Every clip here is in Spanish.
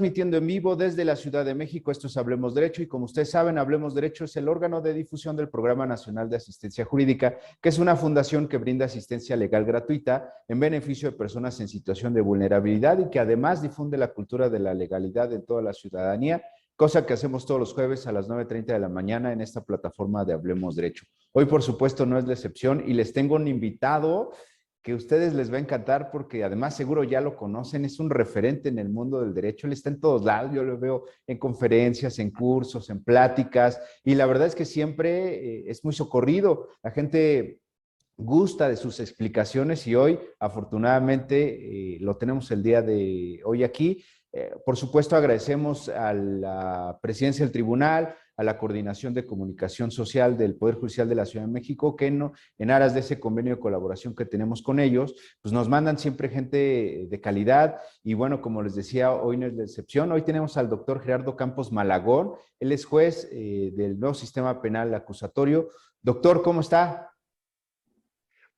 Transmitiendo en vivo desde la Ciudad de México, esto es Hablemos Derecho y como ustedes saben, Hablemos Derecho es el órgano de difusión del Programa Nacional de Asistencia Jurídica, que es una fundación que brinda asistencia legal gratuita en beneficio de personas en situación de vulnerabilidad y que además difunde la cultura de la legalidad en toda la ciudadanía, cosa que hacemos todos los jueves a las 9:30 de la mañana en esta plataforma de Hablemos Derecho. Hoy, por supuesto, no es la excepción y les tengo un invitado que a ustedes les va a encantar porque además seguro ya lo conocen, es un referente en el mundo del derecho, él está en todos lados, yo lo veo en conferencias, en cursos, en pláticas, y la verdad es que siempre es muy socorrido, la gente gusta de sus explicaciones y hoy afortunadamente lo tenemos el día de hoy aquí. Por supuesto agradecemos a la presidencia del tribunal, a la Coordinación de Comunicación Social del Poder Judicial de la Ciudad de México, que en aras de ese convenio de colaboración que tenemos con ellos, pues nos mandan siempre gente de calidad y bueno, como les decía, hoy no es la excepción. Hoy tenemos al doctor Gerardo Campos Malagón, él es juez del nuevo sistema penal acusatorio. Doctor, ¿cómo está?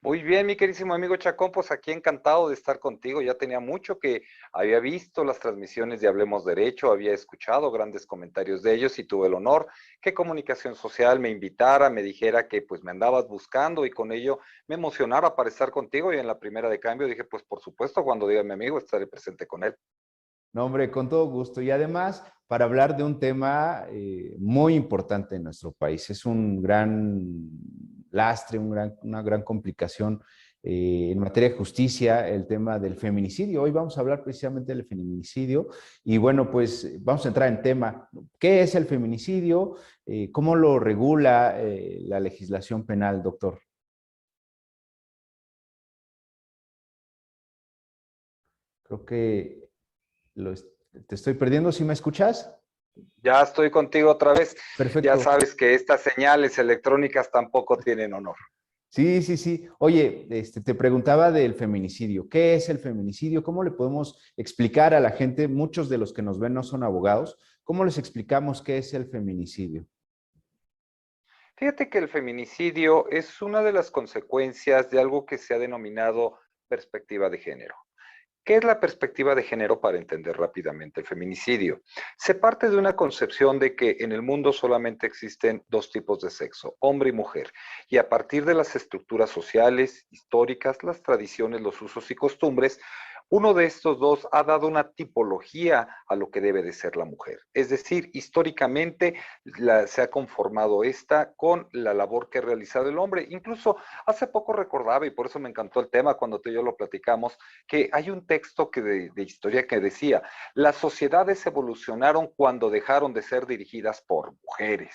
Muy bien, mi querísimo amigo Chacón, pues aquí encantado de estar contigo. Ya tenía mucho que había visto las transmisiones de Hablemos Derecho, había escuchado grandes comentarios de ellos y tuve el honor que Comunicación Social me invitara, me dijera que pues me andabas buscando y con ello me emocionara para estar contigo y en la primera de cambio dije, pues por supuesto, cuando diga mi amigo estaré presente con él. No, hombre, con todo gusto. Y además, para hablar de un tema muy importante en nuestro país. Es un gran lastre, una gran complicación en materia de justicia, el tema del feminicidio. Hoy vamos a hablar precisamente del feminicidio. Y bueno, pues vamos a entrar en tema. ¿Qué es el feminicidio? ¿Cómo lo regula la legislación penal, doctor? Creo que te estoy perdiendo. ¿Sí me escuchas? Ya estoy contigo otra vez. Ya Perfecto. sabes que estas señales electrónicas tampoco tienen honor. Sí, sí, sí. Oye, te preguntaba del feminicidio. ¿Qué es el feminicidio? ¿Cómo le podemos explicar a la gente? Muchos de los que nos ven no son abogados. ¿Cómo les explicamos qué es el feminicidio? Fíjate que el feminicidio es una de las consecuencias de algo que se ha denominado perspectiva de género. ¿Qué es la perspectiva de género para entender rápidamente el feminicidio? Se parte de una concepción de que en el mundo solamente existen dos tipos de sexo, hombre y mujer, y a partir de las estructuras sociales, históricas, las tradiciones, los usos y costumbres, uno de estos dos ha dado una tipología a lo que debe de ser la mujer. Es decir, históricamente se ha conformado esta con la labor que ha realizado el hombre. Incluso hace poco recordaba, y por eso me encantó el tema cuando tú y yo lo platicamos, que hay un texto de historia que decía, las sociedades evolucionaron cuando dejaron de ser dirigidas por mujeres.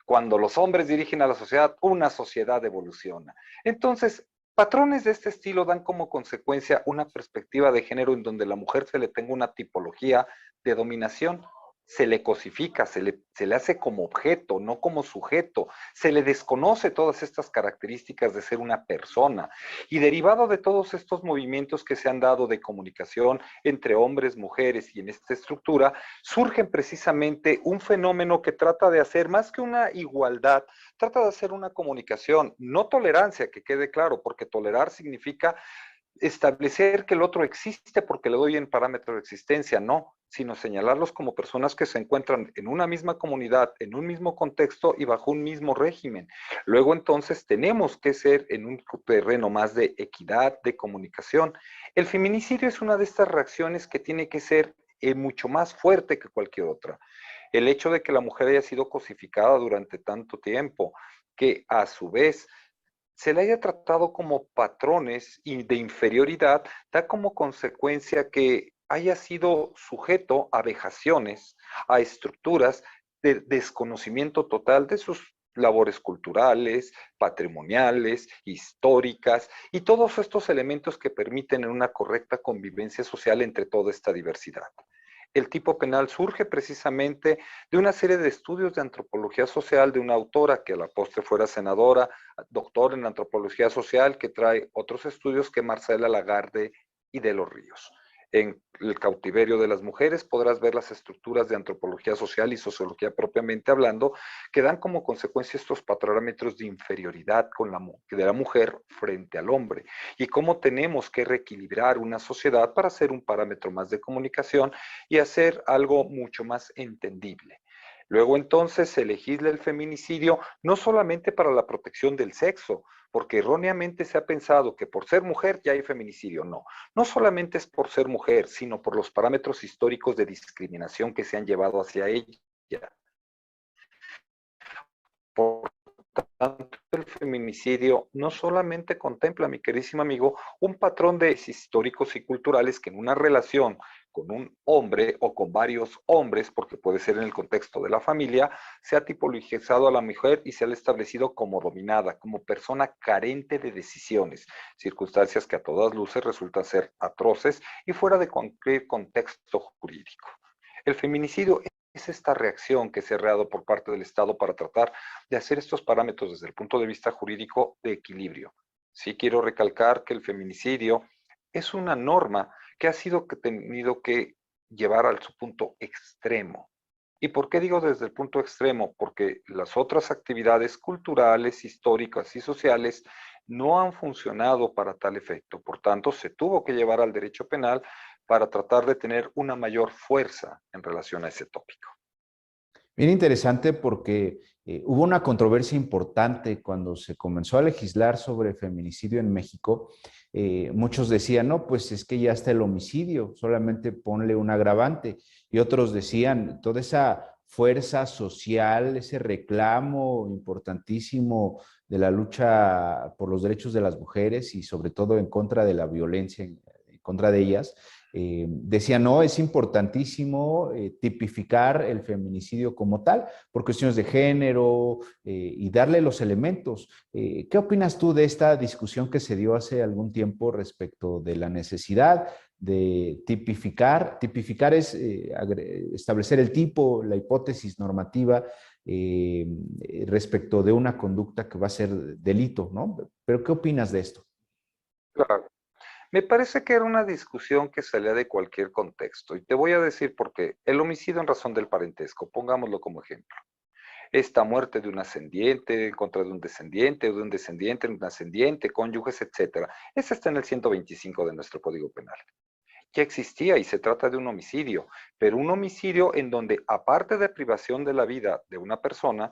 Cuando los hombres dirigen a la sociedad, una sociedad evoluciona. Entonces, patrones de este estilo dan como consecuencia una perspectiva de género en donde la mujer se le tenga una tipología de dominación, se le cosifica, se le hace como objeto, no como sujeto, se le desconoce todas estas características de ser una persona. Y derivado de todos estos movimientos que se han dado de comunicación entre hombres, mujeres y en esta estructura, surge precisamente un fenómeno que trata de hacer más que una igualdad, trata de hacer una comunicación, no tolerancia, que quede claro, porque tolerar significa establecer que el otro existe porque le doy en parámetro de existencia, no, sino señalarlos como personas que se encuentran en una misma comunidad, en un mismo contexto y bajo un mismo régimen. Luego entonces tenemos que ser en un terreno más de equidad, de comunicación. El feminicidio es una de estas reacciones que tiene que ser mucho más fuerte que cualquier otra. El hecho de que la mujer haya sido cosificada durante tanto tiempo, que a su vez se le haya tratado como patrones y de inferioridad, da como consecuencia que haya sido sujeto a vejaciones, a estructuras de desconocimiento total de sus labores culturales, patrimoniales, históricas y todos estos elementos que permiten una correcta convivencia social entre toda esta diversidad. El tipo penal surge precisamente de una serie de estudios de antropología social de una autora que a la postre fuera senadora, doctor en antropología social, que trae otros estudios que Marcela Lagarde y de los Ríos. En el cautiverio de las mujeres podrás ver las estructuras de antropología social y sociología propiamente hablando, que dan como consecuencia estos parámetros de inferioridad de la mujer frente al hombre, y cómo tenemos que reequilibrar una sociedad para hacer un parámetro más de comunicación y hacer algo mucho más entendible. Luego entonces se legisla el feminicidio no solamente para la protección del sexo, porque erróneamente se ha pensado que por ser mujer ya hay feminicidio. No, no solamente es por ser mujer, sino por los parámetros históricos de discriminación que se han llevado hacia ella. Por tanto, el feminicidio no solamente contempla, mi queridísimo amigo, un patrón de históricos y culturales que en una relación con un hombre o con varios hombres, porque puede ser en el contexto de la familia, se ha tipologizado a la mujer y se ha establecido como dominada, como persona carente de decisiones, circunstancias que a todas luces resultan ser atroces y fuera de cualquier contexto jurídico. El feminicidio es esta reacción que se ha dado por parte del Estado para tratar de hacer estos parámetros desde el punto de vista jurídico de equilibrio. Sí quiero recalcar que el feminicidio es una norma que ha sido tenido que llevar a su punto extremo. ¿Y por qué digo desde el punto extremo? Porque las otras actividades culturales, históricas y sociales no han funcionado para tal efecto. Por tanto, se tuvo que llevar al derecho penal para tratar de tener una mayor fuerza en relación a ese tópico. Bien interesante porque hubo una controversia importante cuando se comenzó a legislar sobre feminicidio en México. Muchos decían, no, pues es que ya está el homicidio, solamente ponle un agravante. Y otros decían, toda esa fuerza social, ese reclamo importantísimo de la lucha por los derechos de las mujeres y sobre todo en contra de la violencia en contra de ellas, decía, no, es importantísimo tipificar el feminicidio como tal, por cuestiones de género y darle los elementos. ¿Qué opinas tú de esta discusión que se dio hace algún tiempo respecto de la necesidad de tipificar? Tipificar es establecer el tipo, la hipótesis normativa respecto de una conducta que va a ser delito, ¿no? Pero ¿qué opinas de esto? Claro. Me parece que era una discusión que salía de cualquier contexto, y te voy a decir por qué. El homicidio en razón del parentesco, pongámoslo como ejemplo. Esta muerte de un ascendiente en contra de un descendiente, o de un descendiente en un ascendiente, cónyuges, etcétera. Ese está en el 125 de nuestro Código Penal. Ya existía y se trata de un homicidio, pero un homicidio en donde, aparte de privación de la vida de una persona,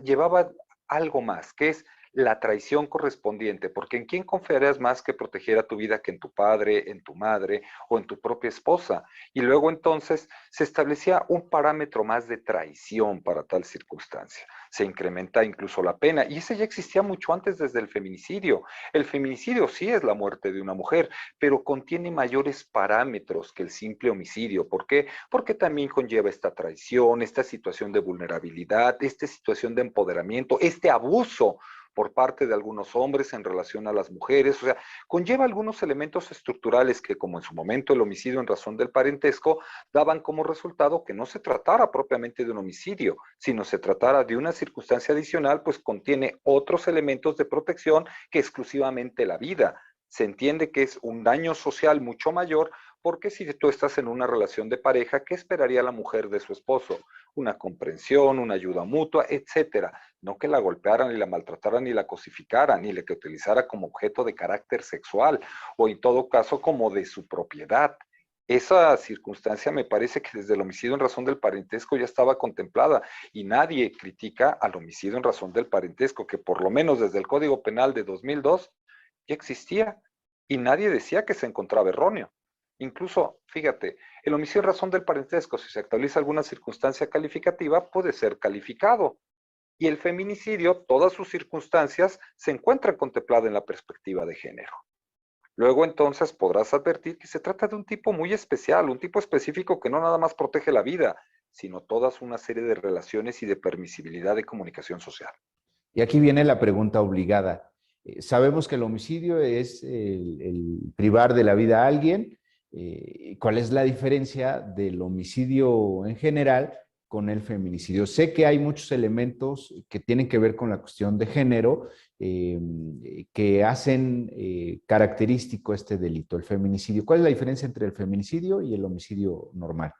llevaba algo más, que es la traición correspondiente, porque ¿en quién confiarías más que protegiera tu vida que en tu padre, en tu madre o en tu propia esposa? Y luego entonces se establecía un parámetro más de traición para tal circunstancia. Se incrementa incluso la pena, y ese ya existía mucho antes desde el feminicidio. El feminicidio sí es la muerte de una mujer, pero contiene mayores parámetros que el simple homicidio. ¿Por qué? Porque también conlleva esta traición, esta situación de vulnerabilidad, esta situación de empoderamiento, este abuso por parte de algunos hombres en relación a las mujeres, o sea, conlleva algunos elementos estructurales que, como en su momento el homicidio en razón del parentesco, daban como resultado que no se tratara propiamente de un homicidio, sino se tratara de una circunstancia adicional, pues contiene otros elementos de protección que exclusivamente la vida. Se entiende que es un daño social mucho mayor, porque si tú estás en una relación de pareja, ¿qué esperaría la mujer de su esposo? Una comprensión, una ayuda mutua, etcétera. No que la golpearan, ni la maltrataran, ni la cosificaran, ni la que utilizara como objeto de carácter sexual, o en todo caso como de su propiedad. Esa circunstancia me parece que desde el homicidio en razón del parentesco ya estaba contemplada, y nadie critica al homicidio en razón del parentesco, que por lo menos desde el Código Penal de 2002 ya existía, y nadie decía que se encontraba erróneo. Incluso, fíjate, el homicidio en razón del parentesco, si se actualiza alguna circunstancia calificativa, puede ser calificado. Y el feminicidio, todas sus circunstancias, se encuentran contempladas en la perspectiva de género. Luego entonces podrás advertir que se trata de un tipo muy especial, un tipo específico que no nada más protege la vida, sino toda una serie de relaciones y de permisibilidad de comunicación social. Y aquí viene la pregunta obligada. Sabemos que el homicidio es el privar de la vida a alguien. ¿Cuál es la diferencia del homicidio en general con el feminicidio? Sé que hay muchos elementos que tienen que ver con la cuestión de género que hacen característico este delito, el feminicidio. ¿Cuál es la diferencia entre el feminicidio y el homicidio normal?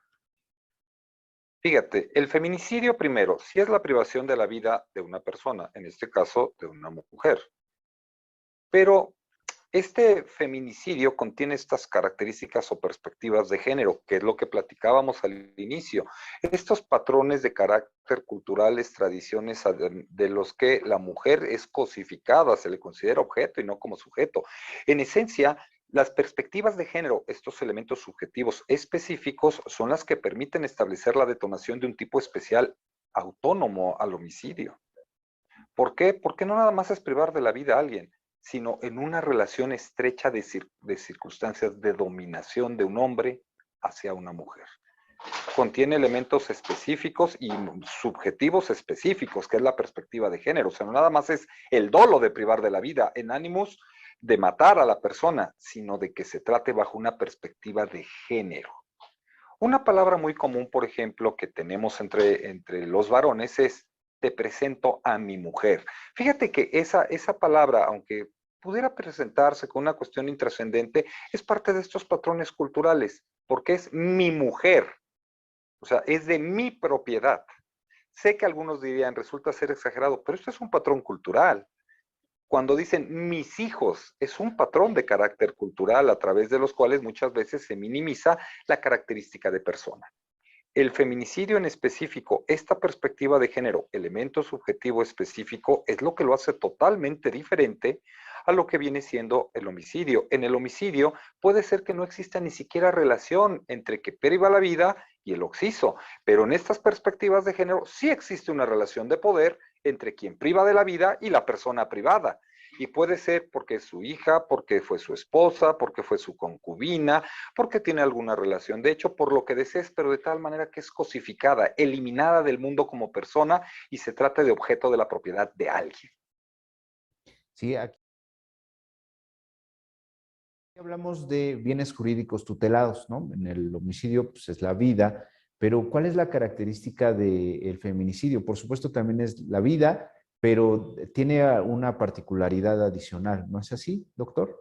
Fíjate, el feminicidio primero, sí es la privación de la vida de una persona, en este caso de una mujer. Pero este feminicidio contiene estas características o perspectivas de género, que es lo que platicábamos al inicio. Estos patrones de carácter culturales, tradiciones de los que la mujer es cosificada, se le considera objeto y no como sujeto. En esencia, las perspectivas de género, estos elementos subjetivos específicos, son las que permiten establecer la detonación de un tipo especial autónomo al homicidio. ¿Por qué? Porque no nada más es privar de la vida a alguien, sino en una relación estrecha de circunstancias de dominación de un hombre hacia una mujer. Contiene elementos específicos y subjetivos específicos, que es la perspectiva de género. O sea, no nada más es el dolo de privar de la vida en ánimos de matar a la persona, sino de que se trate bajo una perspectiva de género. Una palabra muy común, por ejemplo, que tenemos entre los varones es te presento a mi mujer. Fíjate que esa palabra, aunque pudiera presentarse con una cuestión intrascendente, es parte de estos patrones culturales, porque es mi mujer, o sea, es de mi propiedad. Sé que algunos dirían, resulta ser exagerado, pero esto es un patrón cultural. Cuando dicen mis hijos, es un patrón de carácter cultural a través de los cuales muchas veces se minimiza la característica de persona. El feminicidio en específico, esta perspectiva de género, elemento subjetivo específico, es lo que lo hace totalmente diferente a lo que viene siendo el homicidio. En el homicidio puede ser que no exista ni siquiera relación entre que priva la vida y el occiso, pero en estas perspectivas de género sí existe una relación de poder entre quien priva de la vida y la persona privada. Y puede ser porque es su hija, porque fue su esposa, porque fue su concubina, porque tiene alguna relación, de hecho, por lo que desees, pero de tal manera que es cosificada, eliminada del mundo como persona y se trata de objeto de la propiedad de alguien. Sí, aquí hablamos de bienes jurídicos tutelados, ¿no? En el homicidio, pues es la vida, pero ¿cuál es la característica del feminicidio? Por supuesto, también es la vida, pero tiene una particularidad adicional, ¿no es así, doctor?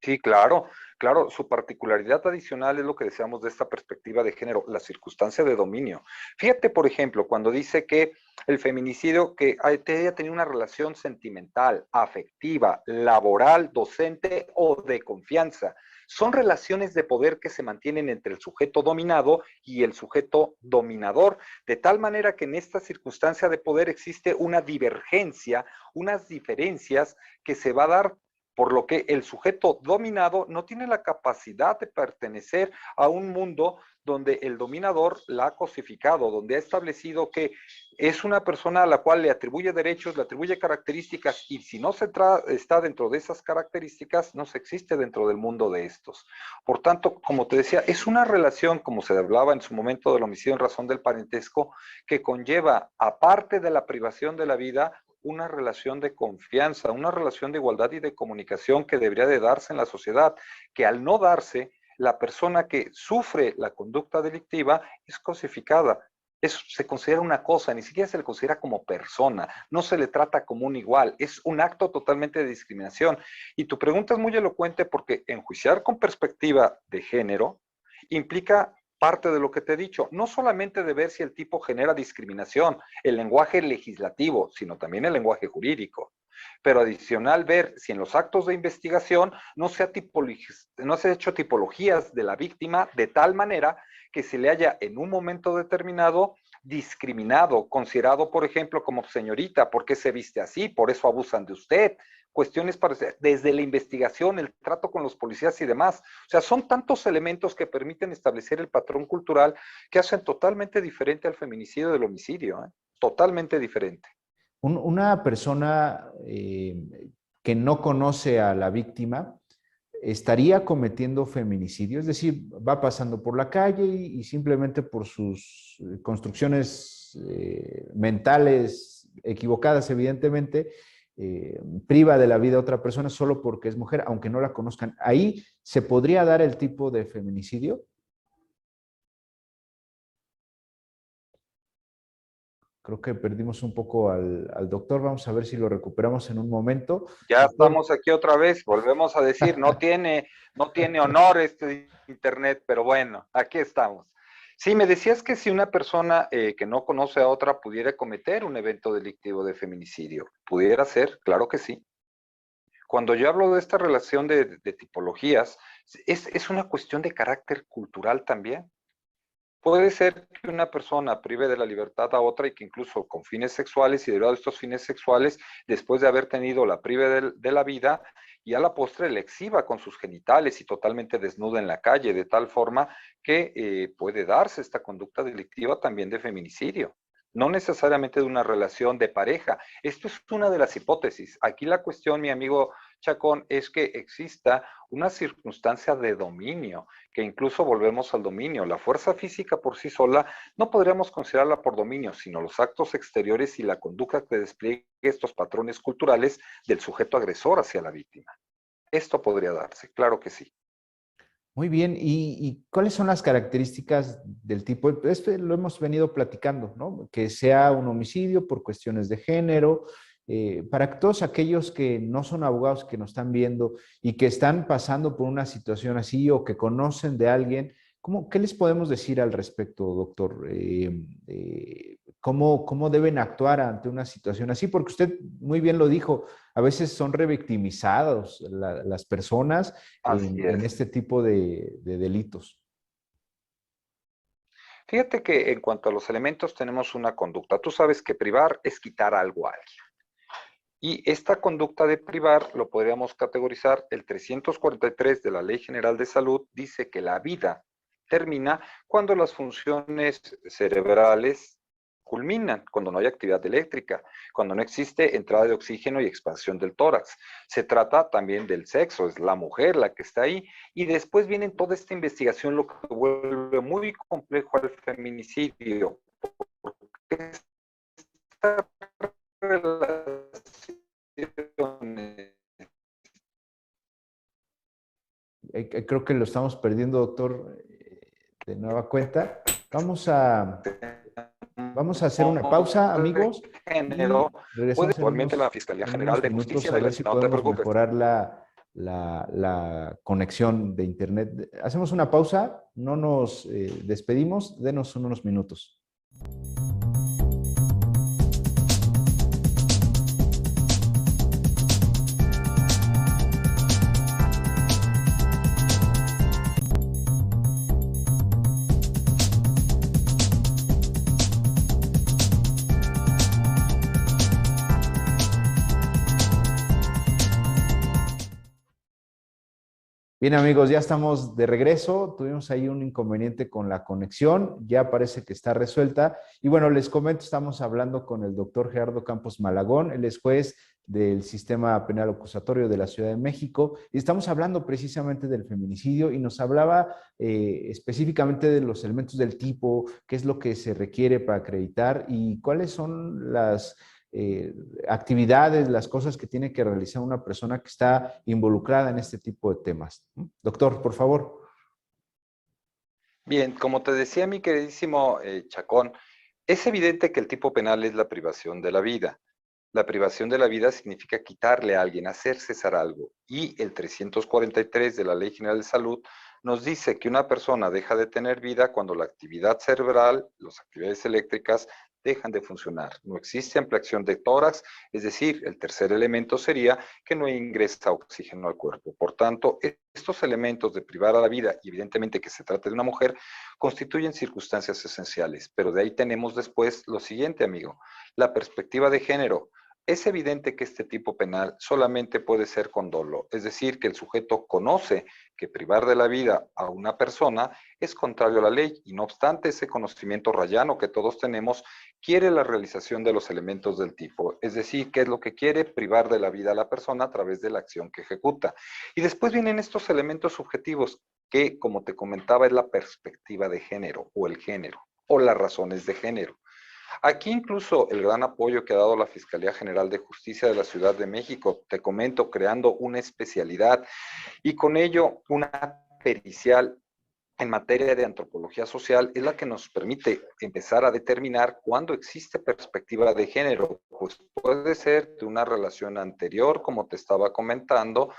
Sí, claro, claro, su particularidad adicional es lo que deseamos de esta perspectiva de género, la circunstancia de dominio. Fíjate, por ejemplo, cuando dice que el feminicidio que haya tenido una relación sentimental, afectiva, laboral, docente o de confianza, son relaciones de poder que se mantienen entre el sujeto dominado y el sujeto dominador, de tal manera que en esta circunstancia de poder existe una divergencia, unas diferencias que se va a dar por lo que el sujeto dominado no tiene la capacidad de pertenecer a un mundo donde el dominador la ha cosificado, donde ha establecido que es una persona a la cual le atribuye derechos, le atribuye características, y si no está dentro de esas características, no se existe dentro del mundo de estos. Por tanto, como te decía, es una relación, como se hablaba en su momento del homicidio en razón del parentesco, que conlleva, aparte de la privación de la vida, una relación de confianza, una relación de igualdad y de comunicación que debería de darse en la sociedad, que al no darse, la persona que sufre la conducta delictiva es cosificada. Eso se considera una cosa, ni siquiera se le considera como persona, no se le trata como un igual, es un acto totalmente de discriminación. Y tu pregunta es muy elocuente porque enjuiciar con perspectiva de género implica parte de lo que te he dicho, no solamente de ver si el tipo genera discriminación, el lenguaje legislativo, sino también el lenguaje jurídico. Pero adicional ver si en los actos de investigación no se ha hecho tipologías de la víctima de tal manera que se le haya en un momento determinado discriminado, considerado, por ejemplo, como señorita, ¿por qué se viste así? Por eso abusan de usted. Cuestiones desde la investigación, el trato con los policías y demás. O sea, son tantos elementos que permiten establecer el patrón cultural que hacen totalmente diferente al feminicidio del homicidio, ¿eh? Totalmente diferente. Una persona que no conoce a la víctima estaría cometiendo feminicidio, es decir, va pasando por la calle y simplemente por sus construcciones mentales equivocadas, evidentemente, priva de la vida a otra persona solo porque es mujer, aunque no la conozcan. Ahí se podría dar el tipo de feminicidio. Creo que perdimos un poco al doctor. Vamos a ver si lo recuperamos en un momento. Ya Doctor. estamos aquí otra vez, volvemos a decir, no tiene honor este internet, pero bueno, aquí estamos. Sí, me decías que si una persona que no conoce a otra pudiera cometer un evento delictivo de feminicidio, ¿pudiera ser? Claro que sí. Cuando yo hablo de esta relación de tipologías, es una cuestión de carácter cultural también. Puede ser que una persona prive de la libertad a otra y que incluso con fines sexuales y derivado de estos fines sexuales, después de haber tenido la prive de la vida y a la postre le exhiba con sus genitales y totalmente desnuda en la calle, de tal forma que puede darse esta conducta delictiva también de feminicidio. No necesariamente de una relación de pareja. Esto es una de las hipótesis. Aquí la cuestión, mi amigo Chacón, es que exista una circunstancia de dominio, que incluso volvemos al dominio. La fuerza física por sí sola no podríamos considerarla por dominio, sino los actos exteriores y la conducta que despliegue estos patrones culturales del sujeto agresor hacia la víctima. Esto podría darse, claro que sí. Muy bien, ¿y cuáles son las características del tipo? Esto lo hemos venido platicando, ¿no? Que sea un homicidio por cuestiones de género, para todos aquellos que no son abogados, que nos están viendo y que están pasando por una situación así o que conocen de alguien, ¿qué les podemos decir al respecto, doctor? ¿Cómo deben actuar ante una situación así? Porque usted muy bien lo dijo, a veces son revictimizados las personas Así en es. este tipo de delitos. Fíjate que en cuanto a los elementos tenemos una conducta. Tú sabes que privar es quitar algo a alguien. Y esta conducta de privar lo podríamos categorizar, el 343 de la Ley General de Salud dice que la vida termina cuando las funciones cerebrales culminan, cuando no hay actividad eléctrica, cuando no existe entrada de oxígeno y expansión del tórax. Se trata también del sexo, es la mujer la que está ahí, y después viene toda esta investigación, lo que vuelve muy complejo al feminicidio, porque esta relaciones. Creo que lo estamos perdiendo, doctor, de nueva cuenta. Vamos a, vamos a hacer una pausa, De amigos, género, y puede regresamos actualmente la Fiscalía en General unos de Justicia minutos a de la ver si Ciudad, no te podemos preocupes. mejorar la conexión de Internet. Hacemos una pausa, no nos despedimos, denos unos minutos. Bien, amigos, ya estamos de regreso. Tuvimos ahí un inconveniente con la conexión, ya parece que está resuelta. Y bueno, les comento, estamos hablando con el doctor Gerardo Campos Malagón, él es juez del Sistema Penal Acusatorio de la Ciudad de México, y estamos hablando precisamente del feminicidio y nos hablaba específicamente de los elementos del tipo, qué es lo que se requiere para acreditar y cuáles son las eh, actividades, las cosas que tiene que realizar una persona que está involucrada en este tipo de temas. Doctor, por favor. Bien, como te decía mi queridísimo Chacón, es evidente que el tipo penal es la privación de la vida. La privación de la vida significa quitarle a alguien, hacer cesar algo. Y el 343 de la Ley General de Salud nos dice que una persona deja de tener vida cuando la actividad cerebral, las actividades eléctricas, dejan de funcionar. No existe ampliación de tórax, es decir, el tercer elemento sería que no ingresa oxígeno al cuerpo. Por tanto, estos elementos de privar a la vida, y evidentemente que se trate de una mujer, constituyen circunstancias esenciales. Pero de ahí tenemos después lo siguiente, amigo, la perspectiva de género. Es evidente que este tipo penal solamente puede ser con dolo, es decir, que el sujeto conoce que privar de la vida a una persona es contrario a la ley y no obstante ese conocimiento rayano que todos tenemos, quiere la realización de los elementos del tipo, es decir, ¿qué es lo que quiere? Privar de la vida a la persona a través de la acción que ejecuta. Y después vienen estos elementos subjetivos que, como te comentaba, es la perspectiva de género o el género o las razones de género. Aquí incluso el gran apoyo que ha dado la Fiscalía General de Justicia de la Ciudad de México, te comento, creando una especialidad y con ello una pericial en materia de antropología social es la que nos permite empezar a determinar cuándo existe perspectiva de género. Pues puede ser de una relación anterior, como te estaba comentando,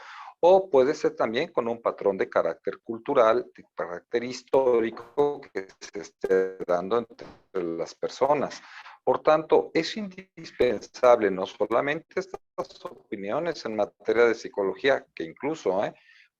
o puede ser también con un patrón de carácter cultural, de carácter histórico que se esté dando entre las personas. Por tanto, es indispensable no solamente estas opiniones en materia de psicología, que incluso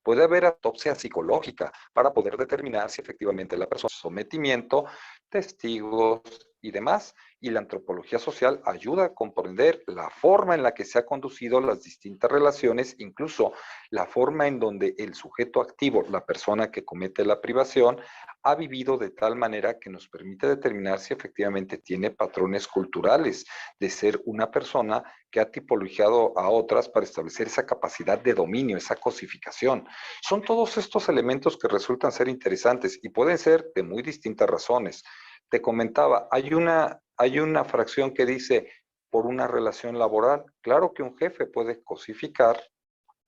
puede haber autopsia psicológica para poder determinar si efectivamente la persona sometimiento, testigos y demás. Y la antropología social ayuda a comprender la forma en la que se han conducido las distintas relaciones, incluso la forma en donde el sujeto activo, la persona que comete la privación, ha vivido de tal manera que nos permite determinar si efectivamente tiene patrones culturales de ser una persona que ha tipologizado a otras para establecer esa capacidad de dominio, esa cosificación. Son todos estos elementos que resultan ser interesantes y pueden ser de muy distintas razones. Te comentaba, hay una fracción que dice por una relación laboral. Claro que un jefe puede cosificar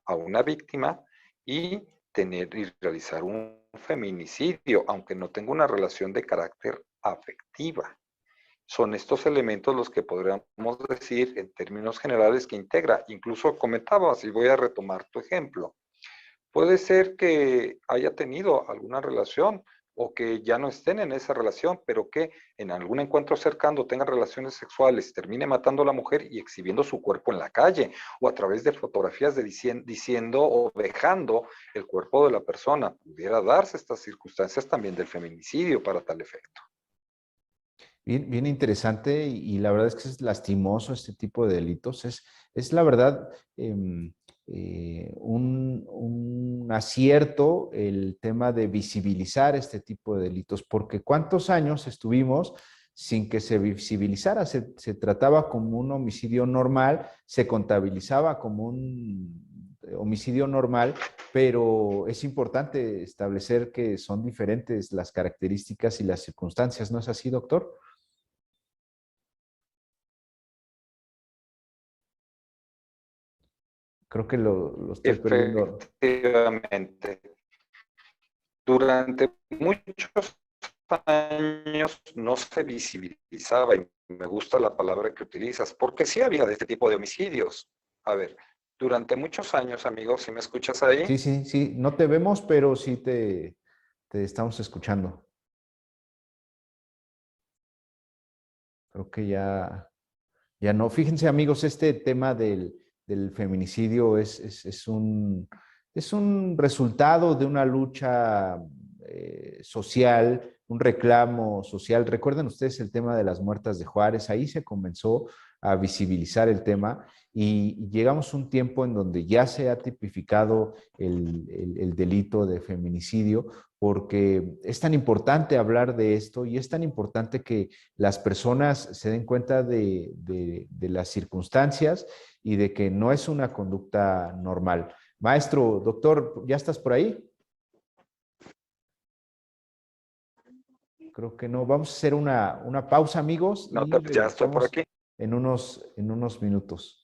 a una víctima y tener y realizar un feminicidio, aunque no tenga una relación de carácter afectiva. Son estos elementos los que podríamos decir en términos generales que integra. Incluso comentabas, y voy a retomar tu ejemplo, puede ser que haya tenido alguna relación o que ya no estén en esa relación, pero que en algún encuentro cercano tengan relaciones sexuales, termine matando a la mujer y exhibiendo su cuerpo en la calle o a través de fotografías de diciendo o dejando el cuerpo de la persona. Pudiera darse estas circunstancias también del feminicidio para tal efecto. Bien, bien interesante y la verdad es que es lastimoso este tipo de delitos. Es la verdad un acierto el tema de visibilizar este tipo de delitos, porque ¿cuántos años estuvimos sin que se visibilizara? Se trataba como un homicidio normal, se contabilizaba como un homicidio normal, pero es importante establecer que son diferentes las características y las circunstancias. ¿No es así, doctor? Creo que lo estoy perdiendo. Efectivamente. Durante muchos años no se visibilizaba, y me gusta la palabra que utilizas, porque sí había de este tipo de homicidios. A ver, durante muchos años, amigos, ¿si me escuchas ahí? Sí, sí, sí. No te vemos, pero sí te estamos escuchando. Creo que ya no. Fíjense, amigos, este tema del feminicidio es un resultado de una lucha social, un reclamo social. Recuerden ustedes el tema de las muertas de Juárez, ahí se comenzó a visibilizar el tema y llegamos a un tiempo en donde ya se ha tipificado el delito de feminicidio, porque es tan importante hablar de esto y es tan importante que las personas se den cuenta de las circunstancias y de que no es una conducta normal. Maestro, doctor, ¿ya estás por ahí? Creo que no. Vamos a hacer una pausa, amigos, No, y ya estoy por regresamos aquí. en unos minutos.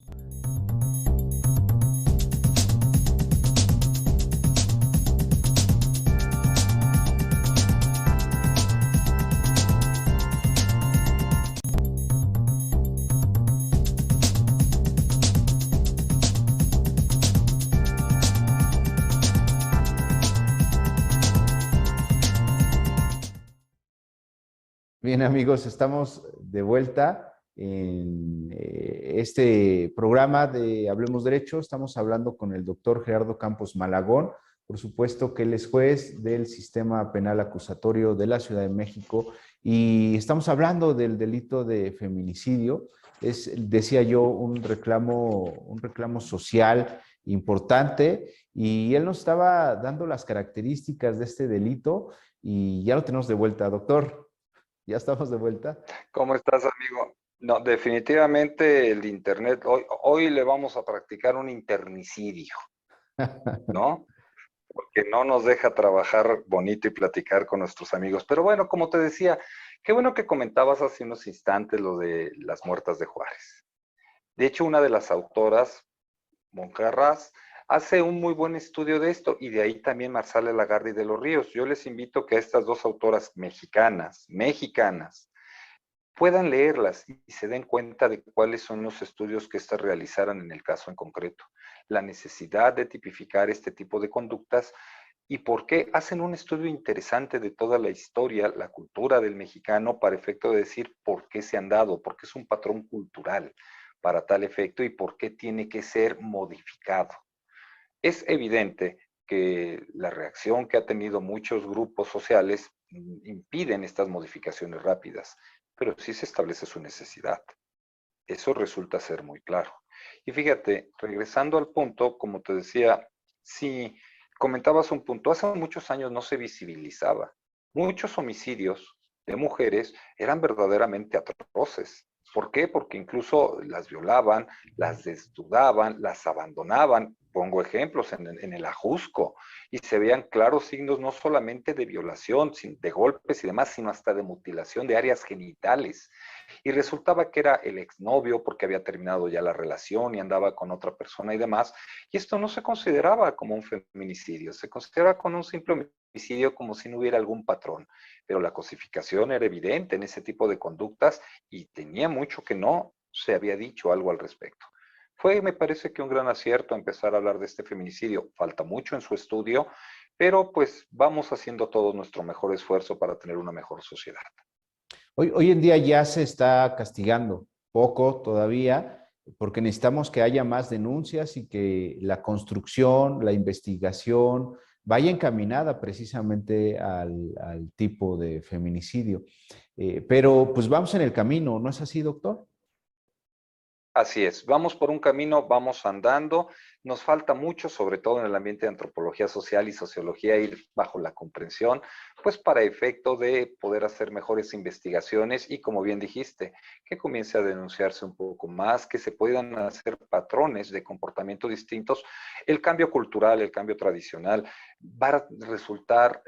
Bien, amigos, estamos de vuelta en este programa de Hablemos Derecho. Estamos hablando con el doctor Gerardo Campos Malagón. Por supuesto que él es juez del Sistema Penal Acusatorio de la Ciudad de México y estamos hablando del delito de feminicidio. Es, decía yo, un reclamo social importante y él nos estaba dando las características de este delito y ya lo tenemos de vuelta, doctor. Ya estamos de vuelta. ¿Cómo estás, amigo? No, definitivamente el Internet, hoy le vamos a practicar un internicidio, ¿no? Porque no nos deja trabajar bonito y platicar con nuestros amigos. Pero bueno, como te decía, qué bueno que comentabas hace unos instantes lo de las muertas de Juárez. De hecho, una de las autoras, Moncarrás, hace un muy buen estudio de esto, y de ahí también Marsala Lagarde y de los Ríos. Yo les invito que a estas dos autoras mexicanas, puedan leerlas y se den cuenta de cuáles son los estudios que éstas realizaron en el caso en concreto. La necesidad de tipificar este tipo de conductas y por qué hacen un estudio interesante de toda la historia, la cultura del mexicano, para efecto de decir por qué se han dado, por qué es un patrón cultural para tal efecto y por qué tiene que ser modificado. Es evidente que la reacción que ha tenido muchos grupos sociales impiden estas modificaciones rápidas, pero sí se establece su necesidad. Eso resulta ser muy claro. Y fíjate, regresando al punto, como te decía, si comentabas un punto, hace muchos años no se visibilizaba. Muchos homicidios de mujeres eran verdaderamente atroces. ¿Por qué? Porque incluso las violaban, las desnudaban, las abandonaban. Pongo ejemplos en el Ajusco, y se veían claros signos no solamente de violación, de golpes y demás, sino hasta de mutilación de áreas genitales. Y resultaba que era el exnovio porque había terminado ya la relación y andaba con otra persona y demás. Y esto no se consideraba como un feminicidio, se consideraba como un simple homicidio, como si no hubiera algún patrón. Pero la cosificación era evidente en ese tipo de conductas y tenía mucho que no se había dicho algo al respecto. Fue, me parece que un gran acierto empezar a hablar de este feminicidio. Falta mucho en su estudio, pero pues vamos haciendo todo nuestro mejor esfuerzo para tener una mejor sociedad. Hoy en día ya se está castigando, poco todavía, porque necesitamos que haya más denuncias y que la construcción, la investigación vaya encaminada precisamente al tipo de feminicidio. Pero pues vamos en el camino, ¿no es así, doctor? Así es, vamos por un camino, vamos andando, nos falta mucho, sobre todo en el ambiente de antropología social y sociología, ir bajo la comprensión, pues para efecto de poder hacer mejores investigaciones y, como bien dijiste, que comience a denunciarse un poco más, que se puedan hacer patrones de comportamiento distintos. El cambio cultural, el cambio tradicional va a resultar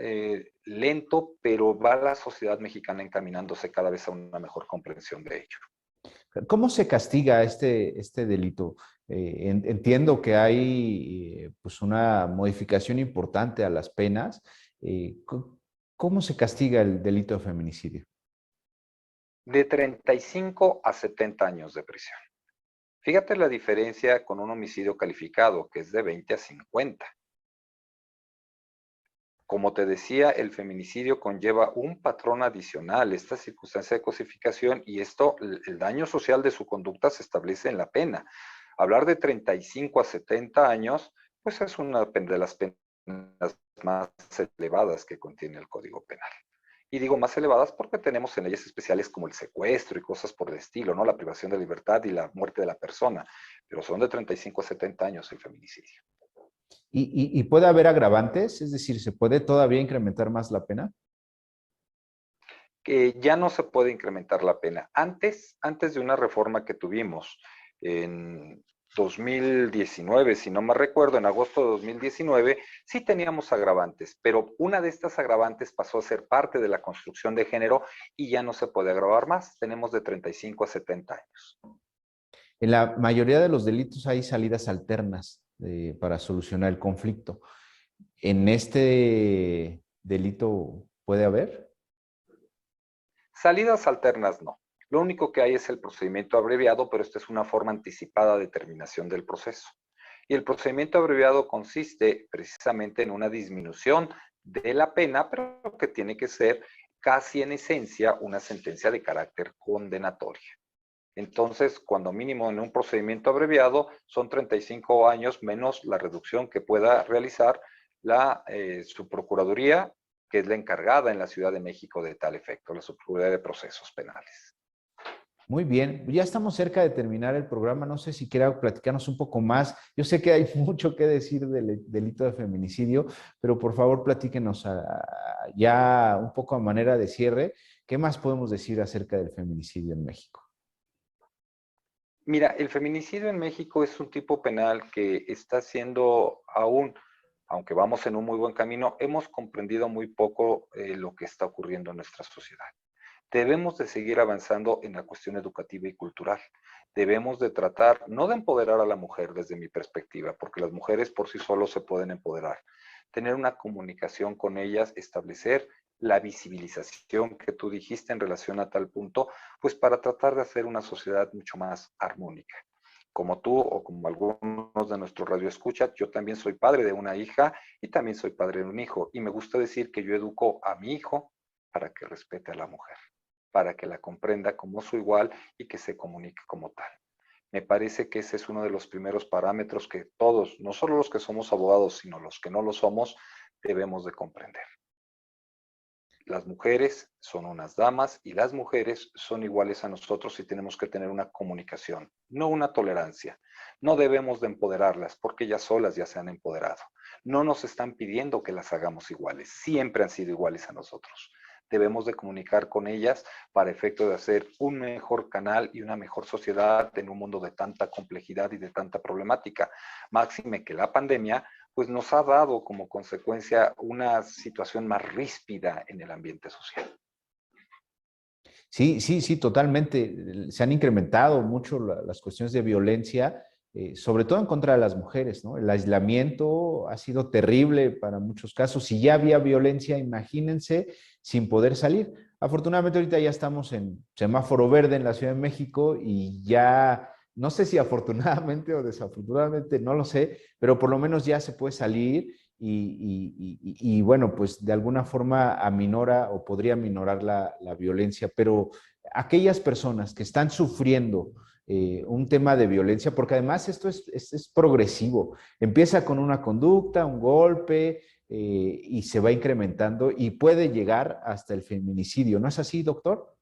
lento, pero va la sociedad mexicana encaminándose cada vez a una mejor comprensión de ello. ¿Cómo se castiga este delito? Entiendo que hay pues una modificación importante a las penas. ¿Cómo se castiga el delito de feminicidio? De 35 a 70 años de prisión. Fíjate la diferencia con un homicidio calificado, que es de 20 a 50. Como te decía, el feminicidio conlleva un patrón adicional, esta circunstancia de cosificación, y esto, el daño social de su conducta se establece en la pena. Hablar de 35 a 70 años, pues es una de las penas más elevadas que contiene el Código Penal. Y digo más elevadas porque tenemos en leyes especiales como el secuestro y cosas por el estilo, ¿no? La privación de libertad y la muerte de la persona, pero son de 35 a 70 años el feminicidio. ¿Y puede haber agravantes? Es decir, ¿se puede todavía incrementar más la pena? Que ya no se puede incrementar la pena. Antes de una reforma que tuvimos en 2019, si no me recuerdo, en agosto de 2019, sí teníamos agravantes, pero una de estas agravantes pasó a ser parte de la construcción de género y ya no se puede agravar más. Tenemos de 35 a 70 años. En la mayoría de los delitos hay salidas alternas para solucionar el conflicto. ¿En este delito puede haber? Salidas alternas no. Lo único que hay es el procedimiento abreviado, pero esta es una forma anticipada de terminación del proceso. Y el procedimiento abreviado consiste precisamente en una disminución de la pena, pero que tiene que ser casi en esencia una sentencia de carácter condenatoria. Entonces, cuando mínimo en un procedimiento abreviado son 35 años menos la reducción que pueda realizar su Procuraduría, que es la encargada en la Ciudad de México de tal efecto, la Subprocuraduría de Procesos Penales. Muy bien, ya estamos cerca de terminar el programa. No sé si quiera platicarnos un poco más. Yo sé que hay mucho que decir del delito de feminicidio, pero por favor platíquenos ya un poco a manera de cierre. ¿Qué más podemos decir acerca del feminicidio en México? Mira, el feminicidio en México es un tipo penal que está siendo aún, aunque vamos en un muy buen camino, hemos comprendido muy poco lo que está ocurriendo en nuestra sociedad. Debemos de seguir avanzando en la cuestión educativa y cultural. Debemos de tratar, no de empoderar a la mujer desde mi perspectiva, porque las mujeres por sí solos se pueden empoderar. Tener una comunicación con ellas, establecer la visibilización que tú dijiste en relación a tal punto, pues para tratar de hacer una sociedad mucho más armónica. Como tú o como algunos de nuestros radioescuchas, yo también soy padre de una hija y también soy padre de un hijo. Y me gusta decir que yo educo a mi hijo para que respete a la mujer, para que la comprenda como su igual y que se comunique como tal. Me parece que ese es uno de los primeros parámetros que todos, no solo los que somos abogados, sino los que no lo somos, debemos de comprender. Las mujeres son unas damas y las mujeres son iguales a nosotros y tenemos que tener una comunicación, no una tolerancia. No debemos de empoderarlas porque ellas solas ya se han empoderado. No nos están pidiendo que las hagamos iguales, siempre han sido iguales a nosotros. Debemos de comunicar con ellas para efecto de hacer un mejor canal y una mejor sociedad en un mundo de tanta complejidad y de tanta problemática. Máxime que la pandemia pues nos ha dado como consecuencia una situación más ríspida en el ambiente social. Sí, sí, sí, totalmente. Se han incrementado mucho las cuestiones de violencia, sobre todo en contra de las mujeres, ¿no? El aislamiento ha sido terrible para muchos casos. Si ya había violencia, imagínense sin poder salir. Afortunadamente ahorita ya estamos en semáforo verde en la Ciudad de México y ya, no sé si afortunadamente o desafortunadamente, no lo sé, pero por lo menos ya se puede salir y bueno, pues de alguna forma aminora o podría aminorar la violencia, pero aquellas personas que están sufriendo un tema de violencia, porque además esto es progresivo, empieza con una conducta, un golpe, y se va incrementando y puede llegar hasta el feminicidio. ¿No es así, doctor?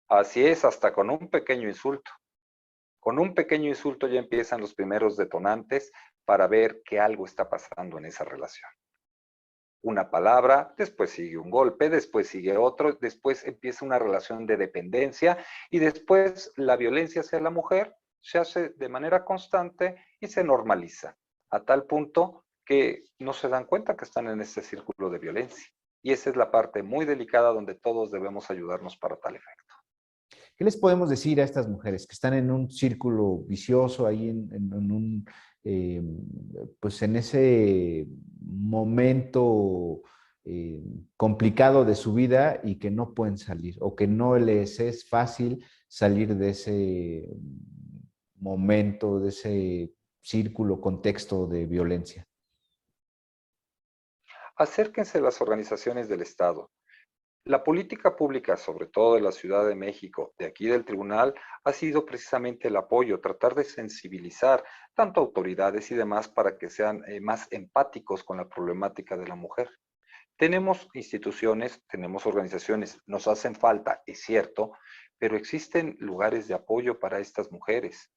Así es, hasta con un pequeño insulto. Con un pequeño insulto ya empiezan los primeros detonantes para ver que algo está pasando en esa relación. Una palabra, después sigue un golpe, después sigue otro, después empieza una relación de dependencia y después la violencia hacia la mujer se hace de manera constante y se normaliza a tal punto que no se dan cuenta que están en ese círculo de violencia. Y esa es la parte muy delicada donde todos debemos ayudarnos para tal efecto. ¿Qué les podemos decir a estas mujeres que están en un círculo vicioso ahí en un, eh, pues en ese momento complicado de su vida y que no pueden salir o que no les es fácil salir de ese momento, de ese círculo, contexto de violencia? Acérquense a las organizaciones del Estado. La política pública, sobre todo de la Ciudad de México, de aquí del tribunal, ha sido precisamente el apoyo, tratar de sensibilizar tanto autoridades y demás para que sean más empáticos con la problemática de la mujer. Tenemos instituciones, tenemos organizaciones, nos hacen falta, es cierto, pero existen lugares de apoyo para estas mujeres.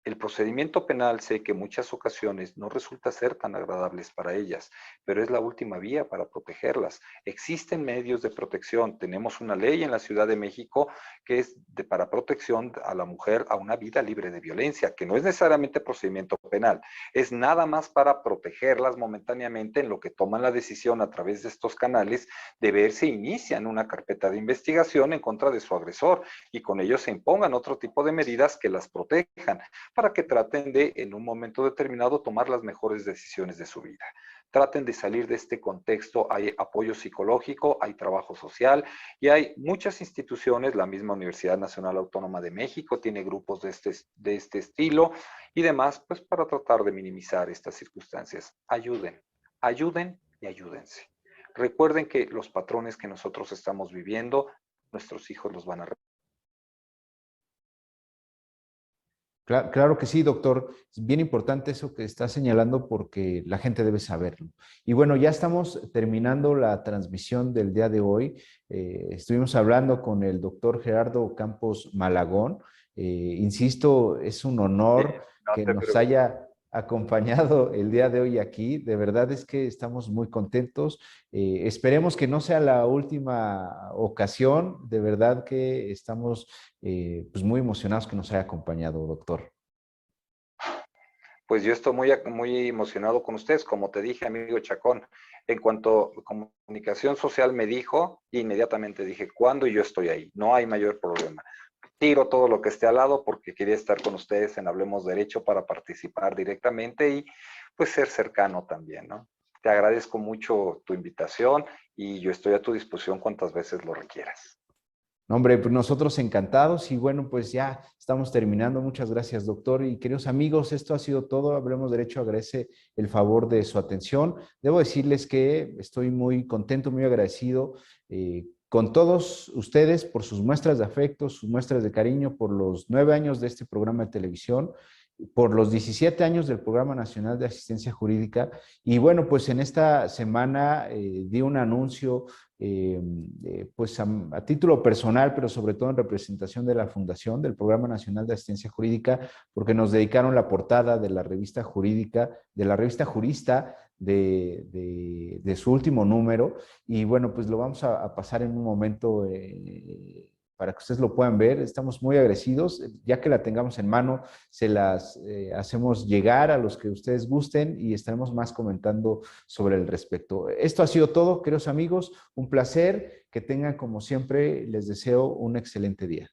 El procedimiento penal sé que en muchas ocasiones no resulta ser tan agradables para ellas, pero es la última vía para protegerlas. Existen medios de protección. Tenemos una ley en la Ciudad de México que es para protección a la mujer a una vida libre de violencia, que no es necesariamente procedimiento penal, es nada más para protegerlas momentáneamente en lo que toman la decisión a través de estos canales de ver si inician una carpeta de investigación en contra de su agresor y con ello se impongan otro tipo de medidas que las protejan para que traten de, en un momento determinado, tomar las mejores decisiones de su vida. Traten de salir de este contexto. Hay apoyo psicológico, hay trabajo social y hay muchas instituciones. La misma Universidad Nacional Autónoma de México tiene grupos de este estilo y demás, pues para tratar de minimizar estas circunstancias. Ayuden, ayuden y ayúdense. Recuerden que los patrones que nosotros estamos viviendo, nuestros hijos los van a. Claro que sí, doctor. Es bien importante eso que está señalando porque la gente debe saberlo. Y bueno, ya estamos terminando la transmisión del día de hoy. Estuvimos hablando con el doctor Gerardo Campos Malagón. Insisto, es un honor No que te nos preocupes. haya acompañado el día de hoy aquí. De verdad es que estamos muy contentos. Esperemos que no sea la última ocasión. De verdad que estamos pues muy emocionados que nos haya acompañado, doctor. Pues yo estoy muy emocionado con ustedes, como te dije, amigo Chacón. En cuanto a comunicación social me dijo, inmediatamente dije, ¿cuándo? Y yo estoy ahí. No hay mayor problema. tiro todo lo que esté al lado porque quería estar con ustedes en Hablemos Derecho para participar directamente y pues ser cercano también, ¿no? Te agradezco mucho tu invitación y yo estoy a tu disposición cuantas veces lo requieras. No, hombre, pues nosotros encantados y bueno, pues ya estamos terminando. Muchas gracias, doctor. Y queridos amigos, esto ha sido todo. Hablemos Derecho agradece el favor de su atención. Debo decirles que estoy muy contento, muy agradecido con todos ustedes por sus muestras de afecto, sus muestras de cariño, por los 9 años de este programa de televisión, por los 17 años del Programa Nacional de Asistencia Jurídica. Y bueno, pues en esta semana di un anuncio pues a título personal, pero sobre todo en representación de la Fundación del Programa Nacional de Asistencia Jurídica, porque nos dedicaron la portada de la revista jurídica, de la revista Jurista de su último número. Y bueno, pues lo vamos a pasar en un momento para que ustedes lo puedan ver. Estamos muy agradecidos, ya que la tengamos en mano, se las hacemos llegar a los que ustedes gusten y estaremos más comentando sobre el respecto. Esto ha sido todo, queridos amigos, un placer, que tengan como siempre, les deseo un excelente día.